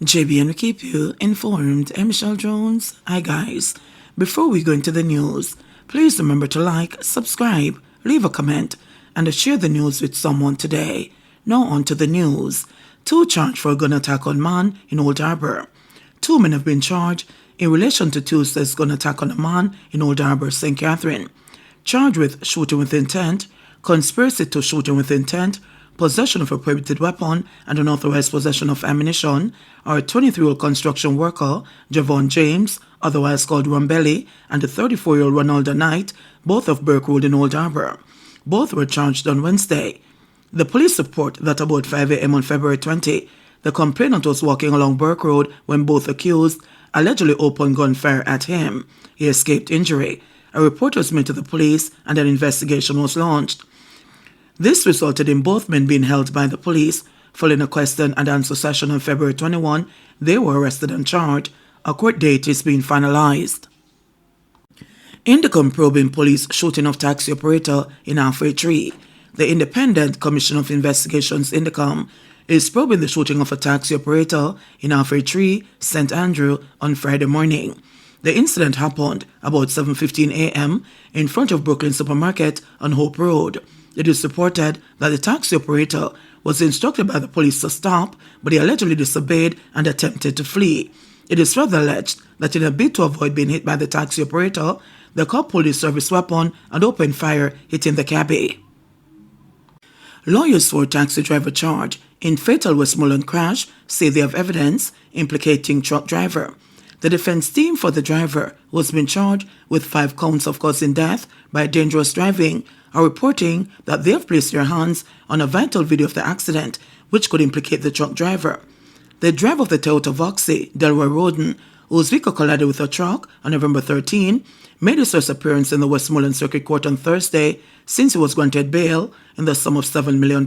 JBNN will keep you informed. I'm Michelle Jones. Hi guys. Before we go into the news, please remember to like, subscribe, leave a comment, and share the news with someone today. Now on to the news. 2 charged for a gun attack on man in Old Harbour. 2 men have been charged in relation to Tuesday's gun attack on a man in Old Harbour, St. Catherine. Charged with shooting with intent, conspiracy to shooting with intent, possession of a prohibited weapon, and unauthorized possession of ammunition are a 23-year-old construction worker, Javon James, otherwise called Rumbelli, and a 34-year-old Ronaldo Knight, both of Burke Road in Old Harbour. Both were charged on Wednesday. The police report that about 5 a.m. on February 20, the complainant was walking along Burke Road when both accused allegedly opened gunfire at him. He escaped injury. A report was made to the police and an investigation was launched. This resulted in both men being held by the police. Following a question and answer session on February 21, they were arrested and charged. A court date is being finalized. DICOM probing police shooting of taxi operator in Halfway Tree. The Independent Commission of Investigations, DICOM, is probing the shooting of a taxi operator in Halfway Tree, St. Andrew, on Friday morning. The incident happened about 7:15 a.m. in front of Brooklyn Supermarket on Hope Road. It is reported that the taxi operator was instructed by the police to stop, but he allegedly disobeyed and attempted to flee. It is further alleged that in a bid to avoid being hit by the taxi operator, the cop pulled his service weapon and opened fire, hitting the cabbie. Lawyers for a taxi driver charged in fatal West Mullen crash say they have evidence implicating truck driver. The defense team for the driver, who has been charged with 5 counts of causing death by dangerous driving, are reporting that they have placed their hands on a vital video of the accident, which could implicate the truck driver. The driver of the Toyota Voxy, Delroy Roden, whose vehicle collided with a truck on November 13, made his first appearance in the West Mullen Circuit Court on Thursday since he was granted bail in the sum of $7 million.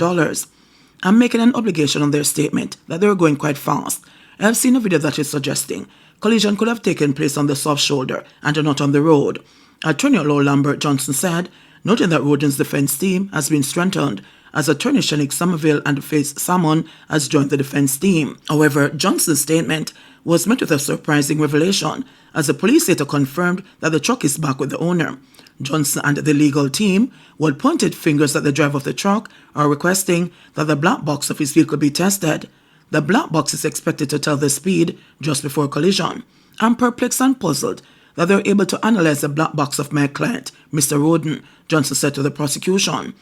I'm making an obligation on their statement that they were going quite fast. I have seen a video that is suggesting collision could have taken place on the soft shoulder and not on the road. Attorney at Law Lambert Johnson said, noting that Roden's defense team has been strengthened as Attorney Shanique Somerville and Faith Salmon has joined the defense team. However, Johnson's statement was met with a surprising revelation as the police later confirmed that the truck is back with the owner. Johnson and the legal team, who had pointed fingers at the driver of the truck, are requesting that the black box of his vehicle be tested. The black box is expected to tell the speed just before collision. I'm perplexed and puzzled that they're able to analyze the black box of my client, Mr. Roden, Johnson said to the prosecution.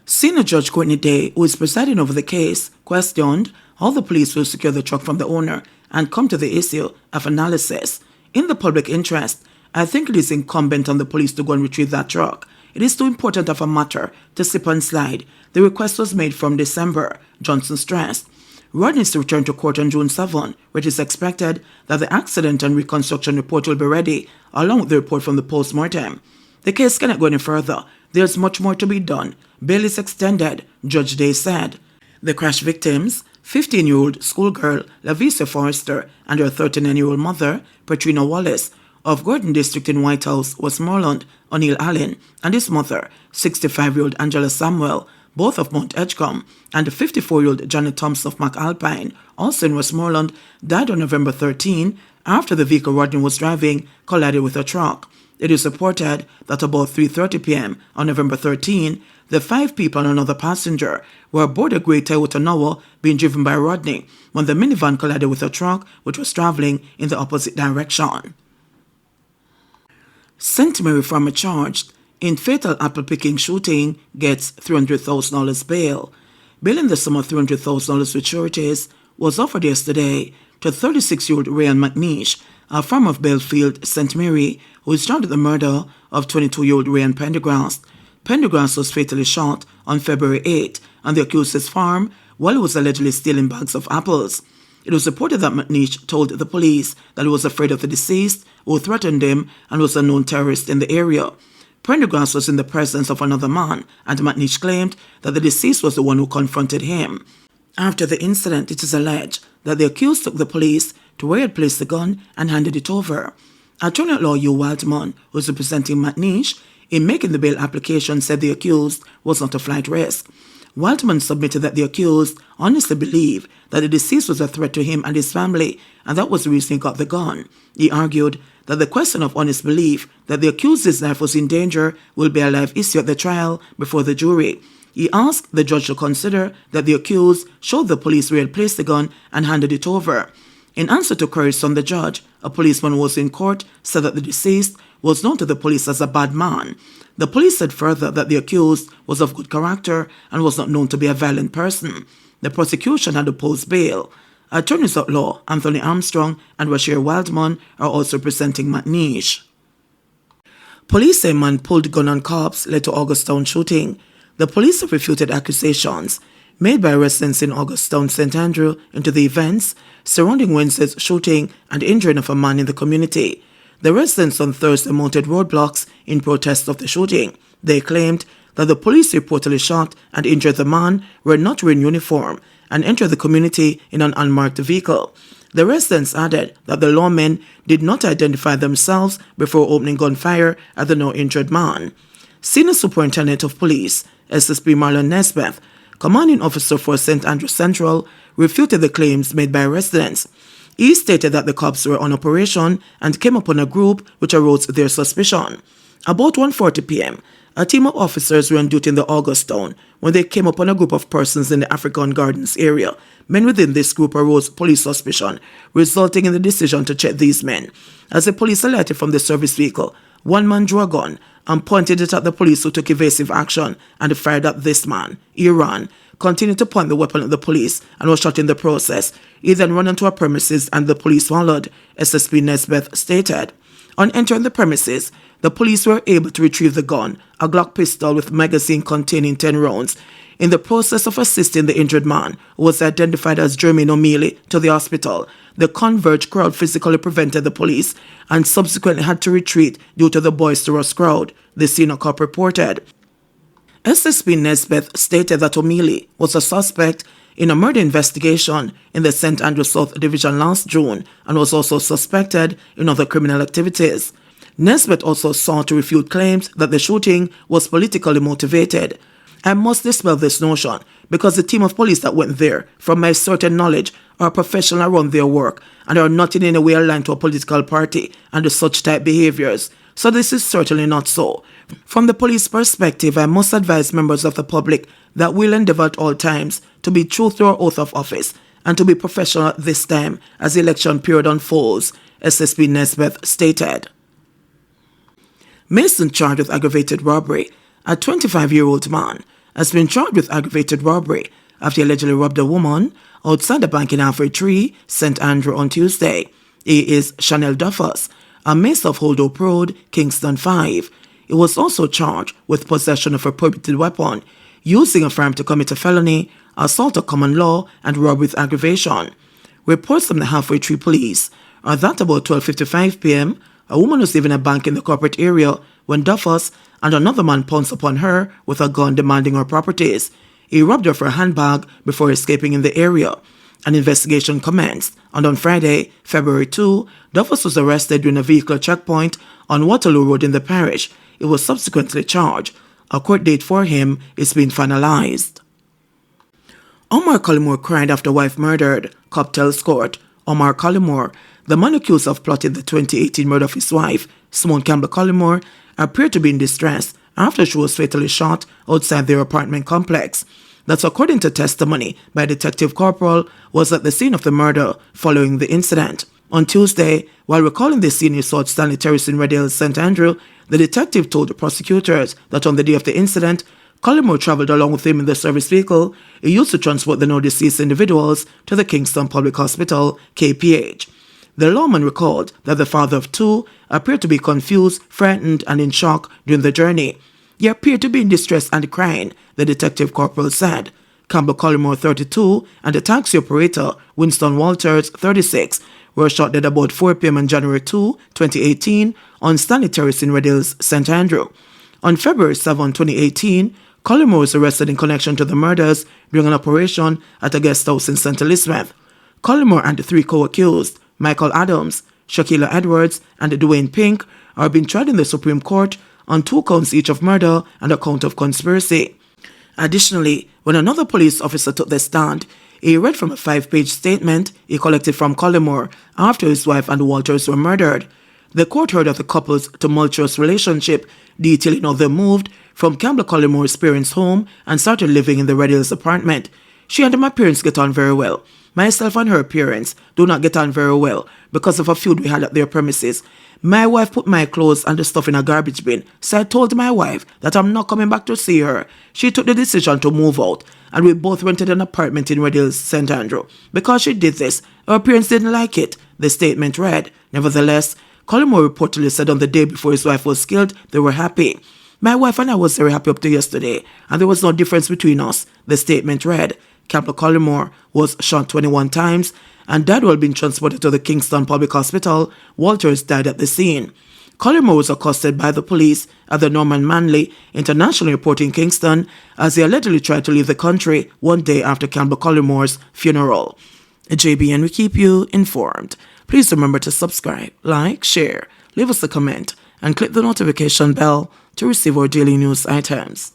Senior Judge Courtney Day, who is presiding over the case, questioned how the police will secure the truck from the owner and come to the issue of analysis. In the public interest, I think it is incumbent on the police to go and retrieve that truck. It is too important of a matter to slip and slide. The request was made from December, Johnson stressed. Rod needs to return to court on June 7, where it is expected that the accident and reconstruction report will be ready, along with the report from the post-mortem. The case cannot go any further. There's much more to be done. Bail is extended, Judge Day said. The crash victims, 15-year-old schoolgirl Lavisa Forrester and her 39-year-old mother, Patrina Wallace, of Gordon District in White House, Westmoreland, O'Neill Allen, and his mother, 65-year-old Angela Samuel, both of Mount Edgecombe, and the 54-year-old Janet Thompson of McAlpine, also in Westmoreland, died on November 13 after the vehicle Rodney was driving collided with a truck. It is reported that about 3:30 p.m. on November 13, the 5 people and another passenger were aboard a grey Toyota Noah being driven by Rodney when the minivan collided with a truck which was traveling in the opposite direction. St. Mary farmer charged in fatal apple-picking shooting gets $300,000 bail. Bail in the sum of $300,000 with sureties was offered yesterday to 36-year-old Ryan McNeish, a farmer of Belfield, St. Mary, who is charged with the murder of 22-year-old Ryan Pendergrass. Pendergrass was fatally shot on February 8 on the accused's farm while he was allegedly stealing bags of apples. It was reported that McNeish told the police that he was afraid of the deceased, who threatened him and was a known terrorist in the area. Pendergrass was in the presence of another man, and McNeish claimed that the deceased was the one who confronted him. After the incident, it is alleged that the accused took the police to where he had placed the gun and handed it over. Attorney at Law Hugh Waldman, who is representing McNeish, in making the bail application said the accused was not a flight risk. Wildman submitted that the accused honestly believed that the deceased was a threat to him and his family, and that was the reason he got the gun. He argued that the question of honest belief that the accused's life was in danger will be a live issue at the trial before the jury. He asked the judge to consider that the accused showed the police where he had placed the gun and handed it over. In answer to queries from the judge, a policeman who was in court said that the deceased was known to the police as a bad man. The police said further that the accused was of good character and was not known to be a violent person. The prosecution had opposed bail. Attorneys at law Anthony Armstrong and Rashir Wildman are also presenting McNeish. Police say man pulled gun on cops led to Augusttown shooting. The police have refuted accusations made by residents in Augusttown, St. Andrew into the events surrounding Wednesday's shooting and injuring of a man in the community. The residents on Thursday mounted roadblocks in protest of the shooting. They claimed that the police reportedly shot and injured the man were not wearing uniform and entered the community in an unmarked vehicle. The residents added that the lawmen did not identify themselves before opening gunfire at the now injured man. Senior Superintendent of Police, SSP Marlon Nesbeth, commanding officer for St. Andrew Central, refuted the claims made by residents. He stated that the cops were on operation and came upon a group which aroused their suspicion. About 1:40 p.m., a team of officers were on duty in the Augusttown when they came upon a group of persons in the African Gardens area. Men within this group arose police suspicion, resulting in the decision to check these men. As the police alighted from the service vehicle, one man drew a gun and pointed it at the police, who took evasive action and fired at this man. He ran, continued to point the weapon at the police, and was shot in the process. He then ran into a premises and the police followed, SSP Nesbeth stated. On entering the premises, the police were able to retrieve the gun, a Glock pistol with magazine containing 10 rounds. In the process of assisting the injured man, who was identified as Jermaine O'Mealy, to the hospital, the converged crowd physically prevented the police and subsequently had to retreat due to the boisterous crowd, the senior cop reported. SSP Nesbeth stated that O'Mealy was a suspect in a murder investigation in the St. Andrew South Division last June and was also suspected in other criminal activities. Nesbeth also sought to refute claims that the shooting was politically motivated. I must dispel this notion because the team of police that went there, from my certain knowledge, are professional around their work and are not in any way aligned to a political party and to such type behaviors. So this is certainly not so. From the police perspective, I must advise members of the public that we'll endeavor at all times to be true to our oath of office and to be professional at this time as the election period unfolds, SSP Nesbeth stated. Mason charged with aggravated robbery. A 25-year-old man has been charged with aggravated robbery after he allegedly robbed a woman outside the bank in Halfway Tree, St. Andrew on Tuesday. He is Chanel Duffus, a Mace of Hold Up Road, Kingston 5. He was also charged with possession of a prohibited weapon, using a firearm to commit a felony, assault of common law, and robbery with aggravation. Reports from the Halfway Tree police are that about 12:55 p.m., a woman was leaving a bank in the corporate area when Duffus and another man pounced upon her with a gun demanding her properties. He robbed her for a handbag before escaping in the area. An investigation commenced, and on Friday, February 2, Duffus was arrested during a vehicle checkpoint on Waterloo Road in the parish. He was subsequently charged. A court date for him is being finalized. Omar Kore cried after wife murdered, cop tells court. Omar Kore, the man accused of plotting the 2018 murder of his wife, Simone Campbell Kore, appeared to be in distress after she was fatally shot outside their apartment complex. That, according to testimony by Detective Corporal, was at the scene of the murder following the incident. On Tuesday, while recalling the scene he saw at Stanley Terrace in Red Hills, St. Andrew, the detective told the prosecutors that on the day of the incident, Kore traveled along with him in the service vehicle he used to transport the now deceased individuals to the Kingston Public Hospital, KPH. The lawman recalled that the father of two appeared to be confused, frightened, and in shock during the journey. He appeared to be in distress and crying, the detective corporal said. Campbell Kore, 32, and the taxi operator, Winston Walters, 36, were shot dead about 4 p.m. on January 2, 2018, on Stanley Terrace in Red Hills, St. Andrew. On February 7, 2018, Kore was arrested in connection to the murders during an operation at a guest house in St. Elizabeth. Kore and the three co-accused, Michael Adams, Shakila Edwards, and Dwayne Pink, are being tried in the Supreme Court on 2 counts each of murder and a count of conspiracy. Additionally, when another police officer took the stand, he read from a 5-page statement he collected from Collymore after his wife and Walters were murdered. The court heard of the couple's tumultuous relationship, detailing how they moved from Campbell Collymore's parents' home and started living in the Red Hills apartment. She and my parents get on very well. Myself and her parents do not get on very well because of a feud we had at their premises. My wife put my clothes and the stuff in a garbage bin, so I told my wife that I'm not coming back to see her. She took the decision to move out, and we both rented an apartment in Red Hills, St. Andrew. Because she did this, our parents didn't like it, the statement read. Nevertheless, Collymore reportedly said on the day before his wife was killed, they were happy. My wife and I was very happy up to yesterday, and there was no difference between us, the statement read. Campbell Collymore was shot 21 times and died while being transported to the Kingston Public Hospital. Walters died at the scene. Collymore was accosted by the police at the Norman Manley International Airport in Kingston as he allegedly tried to leave the country one day after Campbell Collymore's funeral. JBN will keep you informed. Please remember to subscribe, like, share, leave us a comment, and click the notification bell to receive our daily news items.